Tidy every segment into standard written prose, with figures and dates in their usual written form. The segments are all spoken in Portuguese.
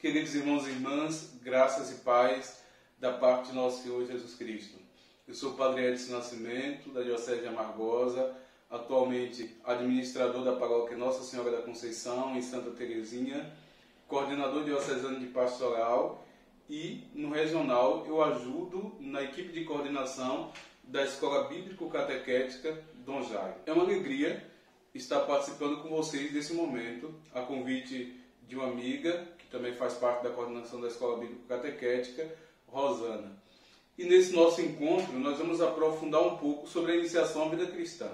Queridos irmãos e irmãs, graças e paz da parte de nosso Senhor Jesus Cristo. Eu sou o Padre Edson Nascimento, da Diocese de Amargosa, atualmente administrador da paróquia Nossa Senhora da Conceição, em Santa Terezinha, coordenador diocesano de pastoral e, no regional, eu ajudo na equipe de coordenação da Escola Bíblico-Catequética Dom Jairo. É uma alegria estar participando com vocês desse momento, a convite de uma amiga, que também faz parte da coordenação da Escola Bíblico-Catequética, Rosana. E nesse nosso encontro, nós vamos aprofundar um pouco sobre a iniciação à vida cristã.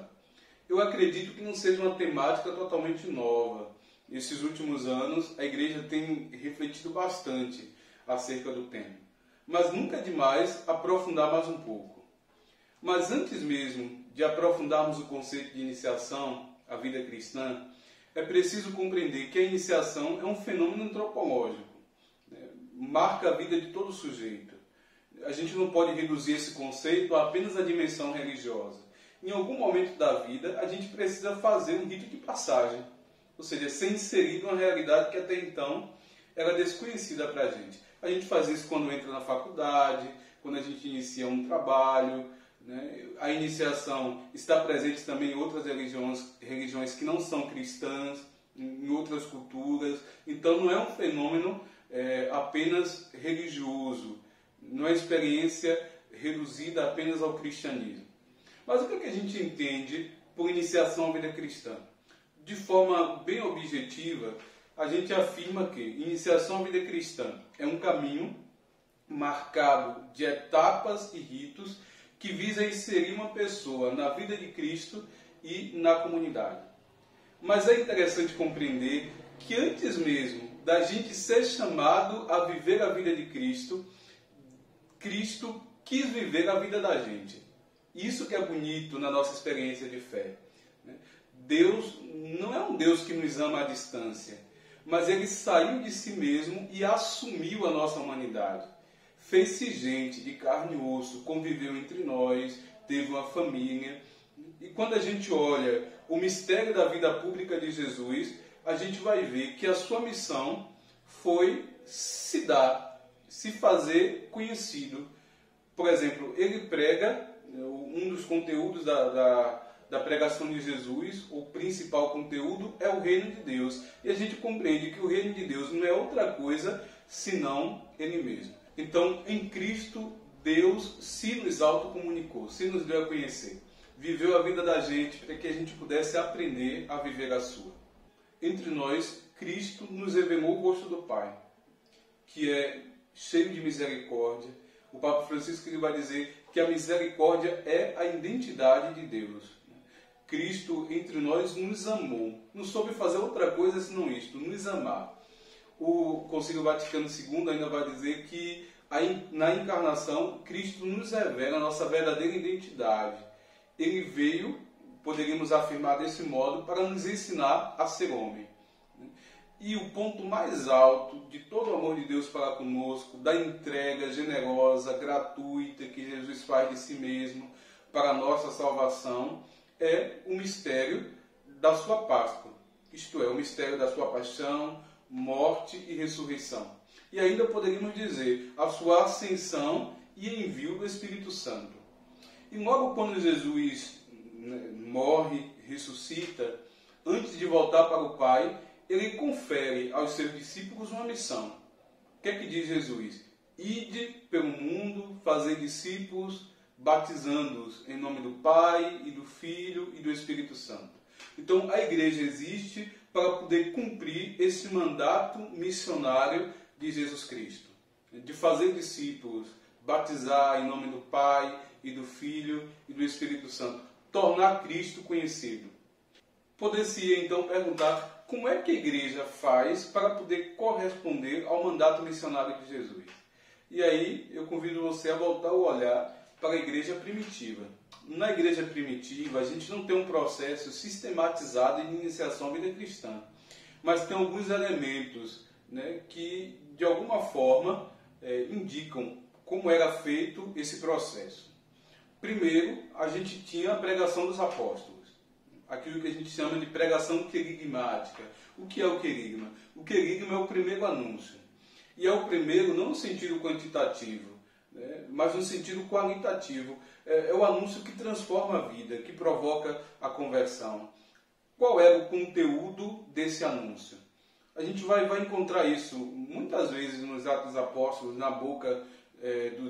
Eu acredito que não seja uma temática totalmente nova. Nesses últimos anos, a Igreja tem refletido bastante acerca do tema. Mas nunca é demais aprofundar mais um pouco. Mas antes mesmo de aprofundarmos o conceito de iniciação à vida cristã, é preciso compreender que a iniciação é um fenômeno antropológico, né? Marca a vida de todo sujeito. A gente não pode reduzir esse conceito a apenas a dimensão religiosa. Em algum momento da vida, a gente precisa fazer um rito de passagem, ou seja, ser inserido em uma realidade que até então era desconhecida para a gente. A gente faz isso quando entra na faculdade, quando a gente inicia um trabalho, né? A iniciação está presente também em outras religiões que não são cristãs, em outras culturas. Então não é um fenômeno apenas religioso, não é experiência reduzida apenas ao cristianismo. Mas o que a gente entende por iniciação à vida cristã? De forma bem objetiva, a gente afirma que iniciação à vida cristã é um caminho marcado de etapas e ritos que visa inserir uma pessoa na vida de Cristo e na comunidade. Mas é interessante compreender que antes mesmo da gente ser chamado a viver a vida de Cristo, Cristo quis viver a vida da gente. Isso que é bonito na nossa experiência de fé. Deus não é um Deus que nos ama à distância, mas Ele saiu de si mesmo e assumiu a nossa humanidade. Fez-se gente de carne e osso, conviveu entre nós, teve uma família. E quando a gente olha o mistério da vida pública de Jesus, a gente vai ver que a sua missão foi se dar, se fazer conhecido. Por exemplo, ele prega, um dos conteúdos da pregação de Jesus, o principal conteúdo é o reino de Deus. E a gente compreende que o reino de Deus não é outra coisa senão Ele mesmo. Então, em Cristo, Deus se nos autocomunicou, se nos deu a conhecer. Viveu a vida da gente para que a gente pudesse aprender a viver a sua. Entre nós, Cristo nos revelou o rosto do Pai, que é cheio de misericórdia. O Papa Francisco ele vai dizer que a misericórdia é a identidade de Deus. Cristo entre nós nos amou. Não soube fazer outra coisa senão isto, nos amar. O Concílio Vaticano II ainda vai dizer que na encarnação, Cristo nos revela a nossa verdadeira identidade. Ele veio, poderíamos afirmar desse modo, para nos ensinar a ser homem. E o ponto mais alto de todo o amor de Deus para conosco, da entrega generosa, gratuita que Jesus faz de si mesmo para a nossa salvação, é o mistério da sua Páscoa. Isto é, o mistério da sua paixão, morte e ressurreição. E ainda poderíamos dizer a sua ascensão e envio do Espírito Santo. E logo quando Jesus morre, ressuscita, antes de voltar para o Pai, ele confere aos seus discípulos uma missão. O que é que diz Jesus? Ide pelo mundo, fazei discípulos, batizando-os em nome do Pai, e do Filho e do Espírito Santo. Então a igreja existe para poder cumprir esse mandato missionário de Jesus Cristo, de fazer discípulos, batizar em nome do Pai e do Filho e do Espírito Santo, tornar Cristo conhecido. Poder-se então perguntar como é que a igreja faz para poder corresponder ao mandato missionário de Jesus. E aí eu convido você a voltar o olhar para a igreja primitiva. Na igreja primitiva, a gente não tem um processo sistematizado de iniciação à vida cristã, mas tem alguns elementos, né, que de alguma forma indicam como era feito esse processo. Primeiro, a gente tinha a pregação dos apóstolos, aquilo que a gente chama de pregação querigmática. O que é o querigma? O querigma é o primeiro anúncio. E é o primeiro não no sentido quantitativo, né, mas no sentido qualitativo. É o anúncio que transforma a vida, que provoca a conversão. Qual é o conteúdo desse anúncio? A gente vai encontrar isso muitas vezes nos Atos dos Apóstolos, na boca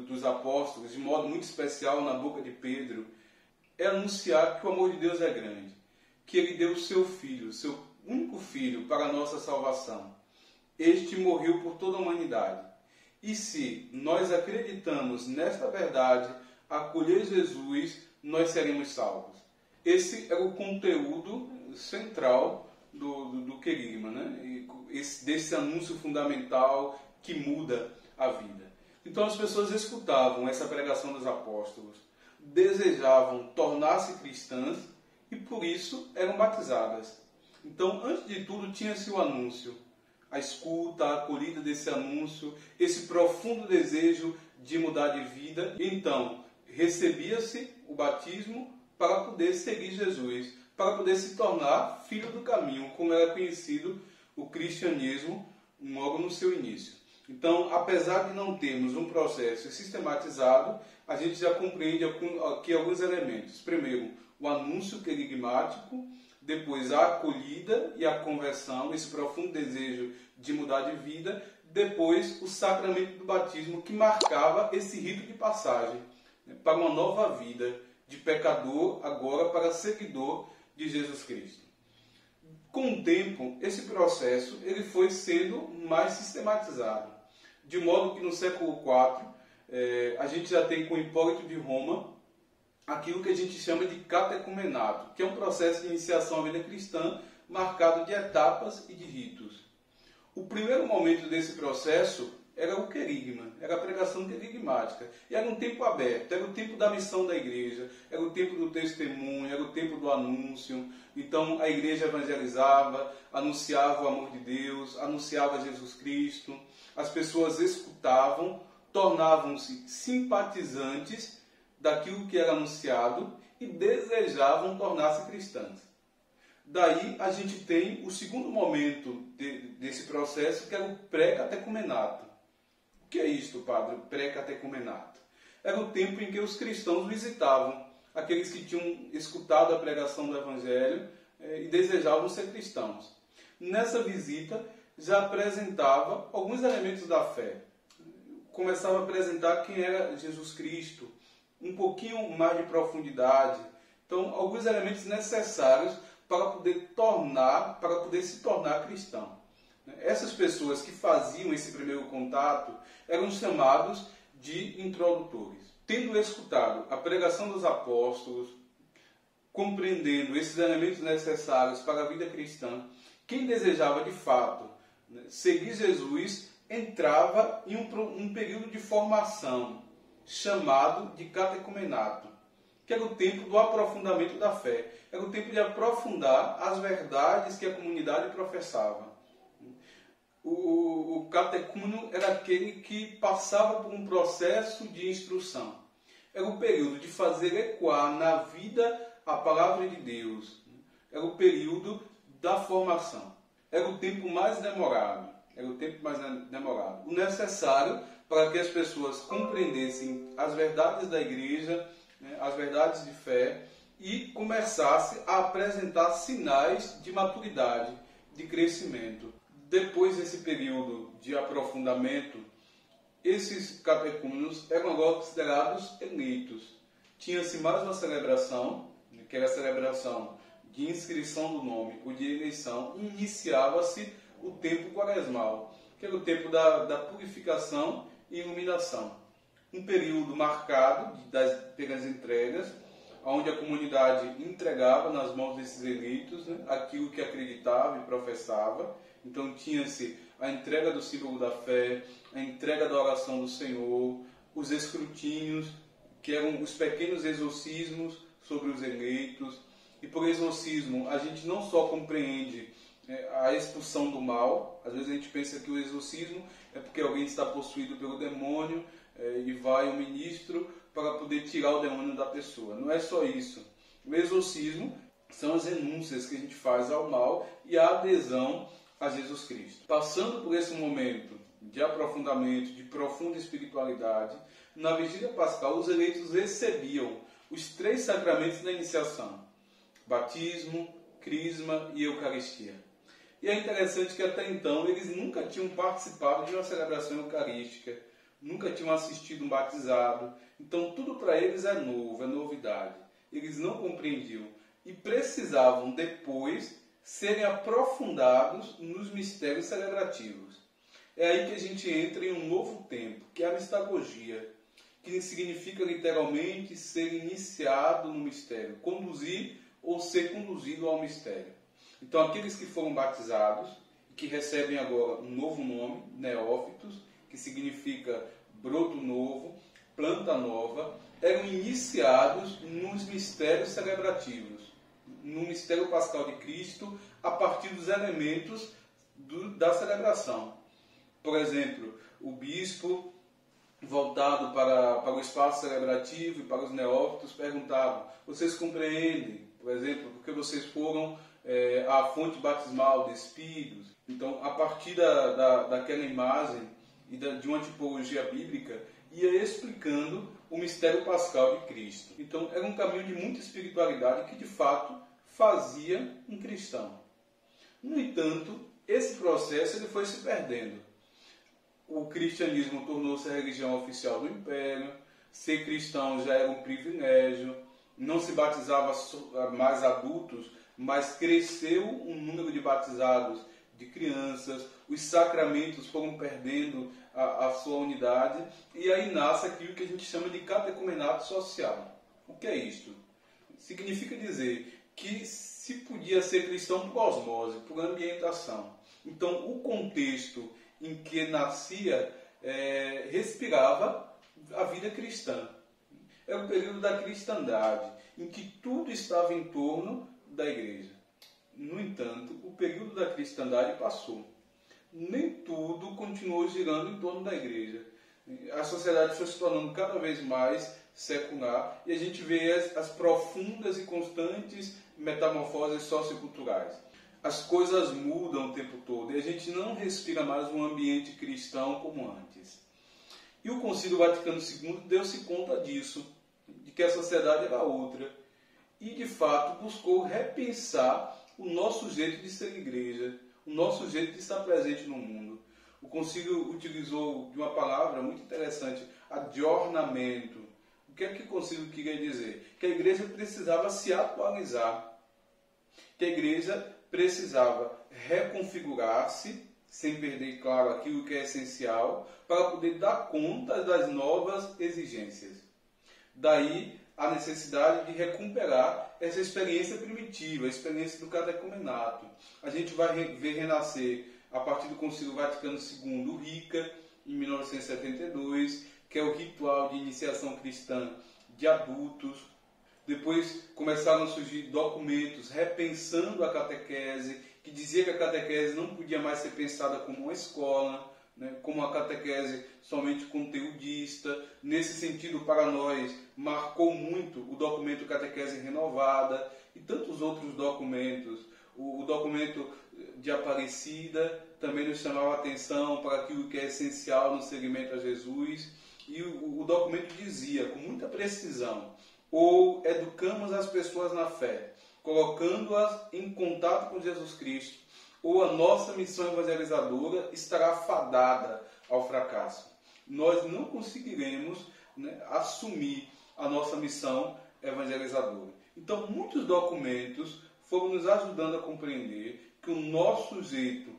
dos apóstolos, de modo muito especial na boca de Pedro. É anunciar que o amor de Deus é grande, que Ele deu o seu Filho, seu único Filho, para a nossa salvação. Este morreu por toda a humanidade. E se nós acreditamos nesta verdade, acolher Jesus, nós seremos salvos. Esse é o conteúdo central do querigma, né? Desse anúncio fundamental que muda a vida. Então as pessoas escutavam essa pregação dos apóstolos, desejavam tornar-se cristãs e por isso eram batizadas. Então, antes de tudo, tinha-se o anúncio, a escuta, a acolhida desse anúncio, esse profundo desejo de mudar de vida. Então, recebia-se o batismo para poder seguir Jesus, para poder se tornar filho do caminho, como era conhecido o cristianismo logo no seu início. Então, apesar de não termos um processo sistematizado, a gente já compreende aqui alguns elementos. Primeiro, o anúncio querigmático, depois a acolhida e a conversão, esse profundo desejo de mudar de vida, depois o sacramento do batismo, que marcava esse rito de passagem, né, para uma nova vida, de pecador agora para seguidor de Jesus Cristo. Com o tempo, esse processo ele foi sendo mais sistematizado, de modo que no século IV a gente já tem com Hipólito de Roma aquilo que a gente chama de catecumenato, que é um processo de iniciação à vida cristã marcado de etapas e de ritos. O primeiro momento desse processo era o querigma, era a pregação querigmática. E era um tempo aberto, era o tempo da missão da igreja, era o tempo do testemunho, era o tempo do anúncio. Então a igreja evangelizava, anunciava o amor de Deus, anunciava Jesus Cristo. As pessoas escutavam, tornavam-se simpatizantes daquilo que era anunciado e desejavam tornar-se cristãs. Daí a gente tem o segundo momento desse processo, que era o pré-catecumenato. O que é isto, padre? O pré-catecumenato. Era o tempo em que os cristãos visitavam aqueles que tinham escutado a pregação do Evangelho e desejavam ser cristãos. Nessa visita já apresentava alguns elementos da fé. Começava a apresentar quem era Jesus Cristo, um pouquinho mais de profundidade. Então, alguns elementos necessários para poder se tornar cristão. Essas pessoas que faziam esse primeiro contato eram chamados de introdutores. Tendo escutado a pregação dos apóstolos, compreendendo esses elementos necessários para a vida cristã, quem desejava de fato seguir Jesus entrava em um período de formação chamado de catecumenato, que era o tempo do aprofundamento da fé. Era o tempo de aprofundar as verdades que a comunidade professava. O catecúmeno era aquele que passava por um processo de instrução. Era o período de fazer ecoar na vida a palavra de Deus. Era o período da formação. Era o tempo mais demorado. O necessário para que as pessoas compreendessem as verdades da igreja, as verdades de fé, e começasse a apresentar sinais de maturidade, de crescimento. Depois desse período de aprofundamento, esses catecúmenos eram agora considerados eleitos. Tinha-se mais uma celebração, que era a celebração de inscrição do nome ou de eleição, e iniciava-se o tempo quaresmal, que era o tempo da purificação e iluminação. Um período marcado pelas entregas, onde a comunidade entregava nas mãos desses eleitos aquilo que acreditava e professava. Então tinha-se a entrega do símbolo da fé, a entrega da oração do Senhor, os escrutínios, que eram os pequenos exorcismos sobre os eleitos. E por exorcismo a gente não só compreende a expulsão do mal. Às vezes a gente pensa que o exorcismo é porque alguém está possuído pelo demônio e vai o ministro para poder tirar o demônio da pessoa. Não é só isso. O exorcismo são as renúncias que a gente faz ao mal e a adesão a Jesus Cristo. Passando por esse momento de aprofundamento, de profunda espiritualidade, na vigília pascal os eleitos recebiam os 3 sacramentos da iniciação: batismo, crisma e eucaristia. E é interessante que até então eles nunca tinham participado de uma celebração eucarística, nunca tinham assistido um batizado, então tudo para eles é novo, é novidade. Eles não compreendiam e precisavam depois serem aprofundados nos mistérios celebrativos. É aí que a gente entra em um novo tempo, que é a mistagogia, que significa literalmente ser iniciado no mistério, conduzir ou ser conduzido ao mistério. Então aqueles que foram batizados, que recebem agora um novo nome, neófitos, que significa broto novo, planta nova, eram iniciados nos mistérios celebrativos, no mistério pascal de Cristo, a partir dos elementos da celebração. Por exemplo, o bispo, voltado para o espaço celebrativo e para os neófitos, perguntava: vocês compreendem, por exemplo, porque vocês foram à fonte batismal despidos? Então, a partir daquela imagem e de uma tipologia bíblica, ia explicando o mistério pascal de Cristo. Então, era um caminho de muita espiritualidade que, de fato, fazia um cristão. No entanto, esse processo ele foi se perdendo. O cristianismo tornou-se a religião oficial do império, ser cristão já era um privilégio, não se batizava mais adultos, mas cresceu o número de batizados de crianças, os sacramentos foram perdendo a sua unidade, e aí nasce aquilo que a gente chama de catecumenato social. O que é isto? Significa dizer que se podia ser cristão por osmose, por ambientação. Então, o contexto em que nascia respirava a vida cristã. Era o período da cristandade, em que tudo estava em torno da igreja. No entanto, o período da cristandade passou. Nem tudo continuou girando em torno da igreja. A sociedade foi se tornando cada vez mais secular e a gente vê as profundas e constantes metamorfoses socioculturais. As coisas mudam o tempo todo e a gente não respira mais um ambiente cristão como antes. E o Concílio Vaticano II deu-se conta disso, de que a sociedade era outra. E, de fato, buscou repensar o nosso jeito de ser igreja, o nosso jeito de estar presente no mundo. O Concílio utilizou de uma palavra muito interessante, adornamento. O que é que o Concílio queria dizer? Que a igreja precisava se atualizar, que a igreja precisava reconfigurar-se, sem perder, claro, aquilo que é essencial, para poder dar conta das novas exigências. Daí a necessidade de recuperar essa experiência primitiva, a experiência do catecumenato. A gente vai ver renascer, a partir do Concílio Vaticano II, o RICA, em 1972, que é o ritual de iniciação cristã de adultos. Depois começaram a surgir documentos repensando a catequese, que dizia que a catequese não podia mais ser pensada como uma escola, como uma catequese somente conteudista. Nesse sentido, para nós, marcou muito o documento Catequese Renovada e tantos outros documentos. O documento de Aparecida também nos chamava a atenção para aquilo que é essencial no seguimento a Jesus. E o documento dizia, com muita precisão: ou educamos as pessoas na fé, colocando-as em contato com Jesus Cristo, ou a nossa missão evangelizadora estará fadada ao fracasso. Nós não conseguiremos assumir a nossa missão evangelizadora. Então, muitos documentos foram nos ajudando a compreender que o nosso jeito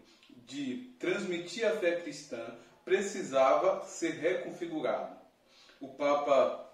de transmitir a fé cristã precisava ser reconfigurado. O Papa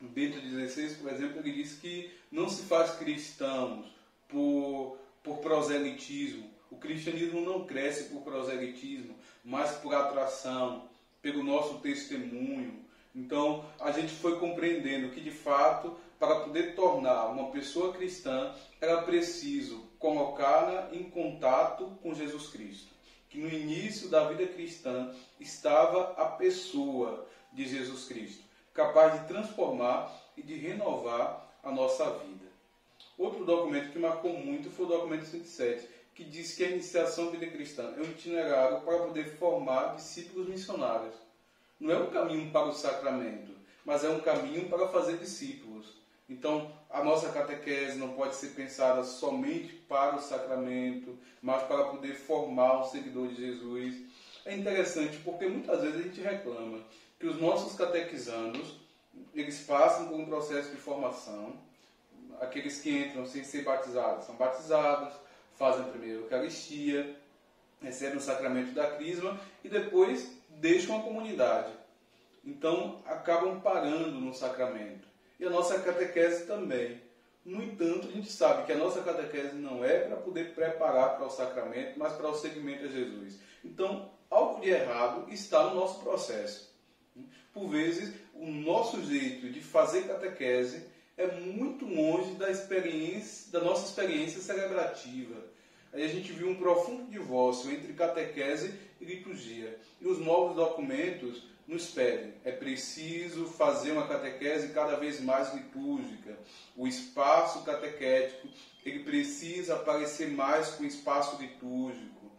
Bento XVI, por exemplo, ele disse que não se faz cristãos por proselitismo. O cristianismo não cresce por proselitismo, mas por atração, pelo nosso testemunho. Então, a gente foi compreendendo que, de fato, para poder tornar uma pessoa cristã, era preciso colocá-la em contato com Jesus Cristo. Que no início da vida cristã estava a pessoa de Jesus Cristo, capaz de transformar e de renovar a nossa vida. Outro documento que marcou muito foi o documento 107, que diz que a iniciação à vida cristã é um itinerário para poder formar discípulos missionários. Não é um caminho para o sacramento, mas é um caminho para fazer discípulos. Então, a nossa catequese não pode ser pensada somente para o sacramento, mas para poder formar um seguidor de Jesus. É interessante porque muitas vezes a gente reclama que os nossos catequizandos, eles passam por um processo de formação. Aqueles que entram sem ser batizados são batizados, fazem primeiro a Eucaristia, recebem o sacramento da Crisma e depois deixam a comunidade. Então, acabam parando no sacramento. E a nossa catequese também. No entanto, a gente sabe que a nossa catequese não é para poder preparar para o sacramento, mas para o seguimento a Jesus. Então, algo de errado está no nosso processo. Por vezes, o nosso jeito de fazer catequese é muito longe da nossa experiência celebrativa. Aí a gente viu um profundo divórcio entre catequese e liturgia. E os novos documentos nos pedem. É preciso fazer uma catequese cada vez mais litúrgica. O espaço catequético, ele precisa aparecer mais com o espaço litúrgico.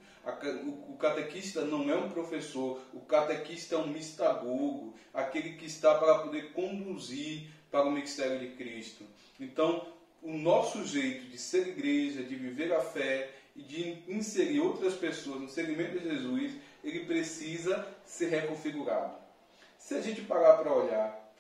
O catequista não é um professor, o catequista é um mistagogo, aquele que está para poder conduzir para o mistério de Cristo. Então, o nosso jeito de ser igreja, de viver a fé e de inserir outras pessoas no seguimento de Jesus, ele precisa ser reconfigurado. Se a gente parar para olhar,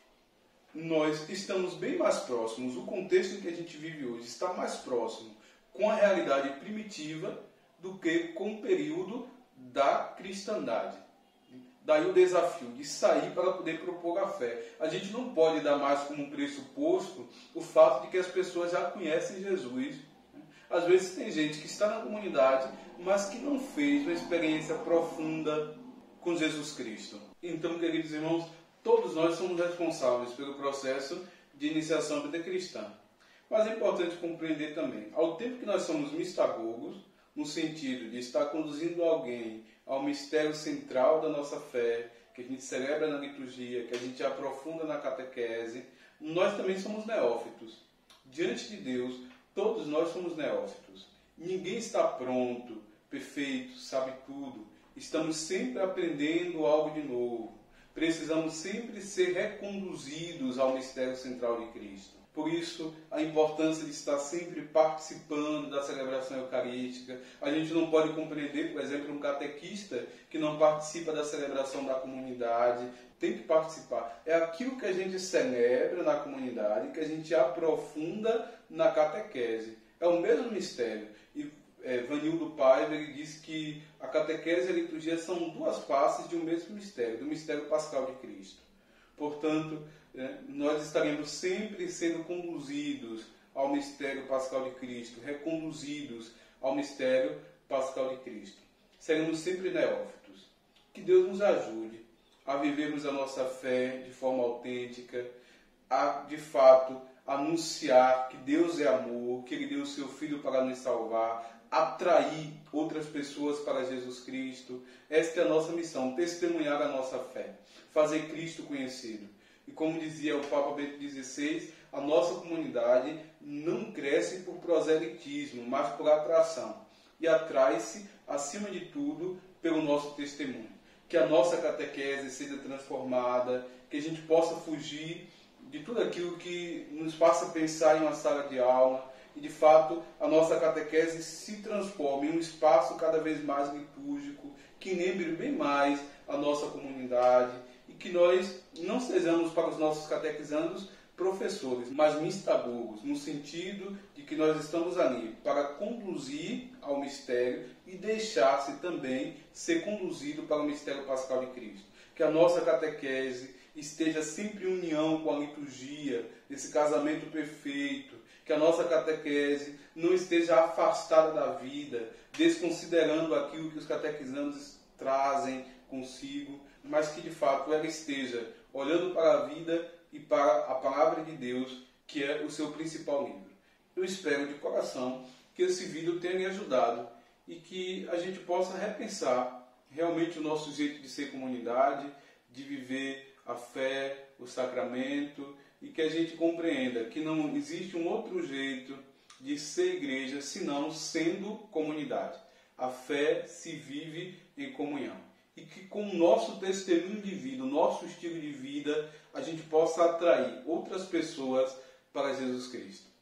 nós estamos bem mais próximos, o contexto em que a gente vive hoje está mais próximo com a realidade primitiva do que com o período da cristandade. Daí o desafio de sair para poder propor a fé. A gente não pode dar mais como pressuposto o fato de que as pessoas já conhecem Jesus. Às vezes tem gente que está na comunidade, mas que não fez uma experiência profunda com Jesus Cristo. Então, queridos irmãos, todos nós somos responsáveis pelo processo de iniciação à vida cristã. Mas é importante compreender também, ao tempo que nós somos mistagogos, no sentido de estar conduzindo alguém ao mistério central da nossa fé, que a gente celebra na liturgia, que a gente aprofunda na catequese, nós também somos neófitos. Diante de Deus, todos nós somos neófitos. Ninguém está pronto, perfeito, sabe tudo. Estamos sempre aprendendo algo de novo. Precisamos sempre ser reconduzidos ao mistério central de Cristo. Por isso, a importância de estar sempre participando da celebração eucarística. A gente não pode compreender, por exemplo, um catequista que não participa da celebração da comunidade. Tem que participar. É aquilo que a gente celebra na comunidade, que a gente aprofunda na catequese. É o mesmo mistério. E Vanildo Paiva, ele diz que a catequese e a liturgia são duas faces de um mesmo mistério, do mistério pascal de Cristo. Portanto, nós estaremos sempre sendo conduzidos ao mistério pascal de Cristo, reconduzidos ao mistério pascal de Cristo. Seremos sempre neófitos. Que Deus nos ajude a vivermos a nossa fé de forma autêntica, a, de fato, anunciar que Deus é amor, que Ele deu o Seu Filho para nos salvar, atrair outras pessoas para Jesus Cristo. Esta é a nossa missão, testemunhar a nossa fé, fazer Cristo conhecido. E como dizia o Papa Bento XVI, a nossa comunidade não cresce por proselitismo, mas por atração. E atrai-se, acima de tudo, pelo nosso testemunho. Que a nossa catequese seja transformada, que a gente possa fugir de tudo aquilo que nos faça pensar em uma sala de aula, e de fato a nossa catequese se transforme em um espaço cada vez mais litúrgico, que lembre bem mais a nossa comunidade, e que nós não sejamos para os nossos catequizandos professores, mas mistagogos, no sentido de que nós estamos ali para conduzir ao mistério e deixar-se também ser conduzido para o mistério pascal de Cristo. Que a nossa catequese esteja sempre em união com a liturgia, esse casamento perfeito. Que a nossa catequese não esteja afastada da vida, desconsiderando aquilo que os catequizandos trazem consigo, mas que de fato ela esteja olhando para a vida e para a palavra de Deus, que é o seu principal livro. Eu espero de coração que esse vídeo tenha lhe ajudado e que a gente possa repensar realmente o nosso jeito de ser comunidade, de viver a fé, o sacramento, e que a gente compreenda que não existe um outro jeito de ser igreja, senão sendo comunidade. A fé se vive em comunhão. E que com o nosso testemunho de vida, o nosso estilo de vida, a gente possa atrair outras pessoas para Jesus Cristo.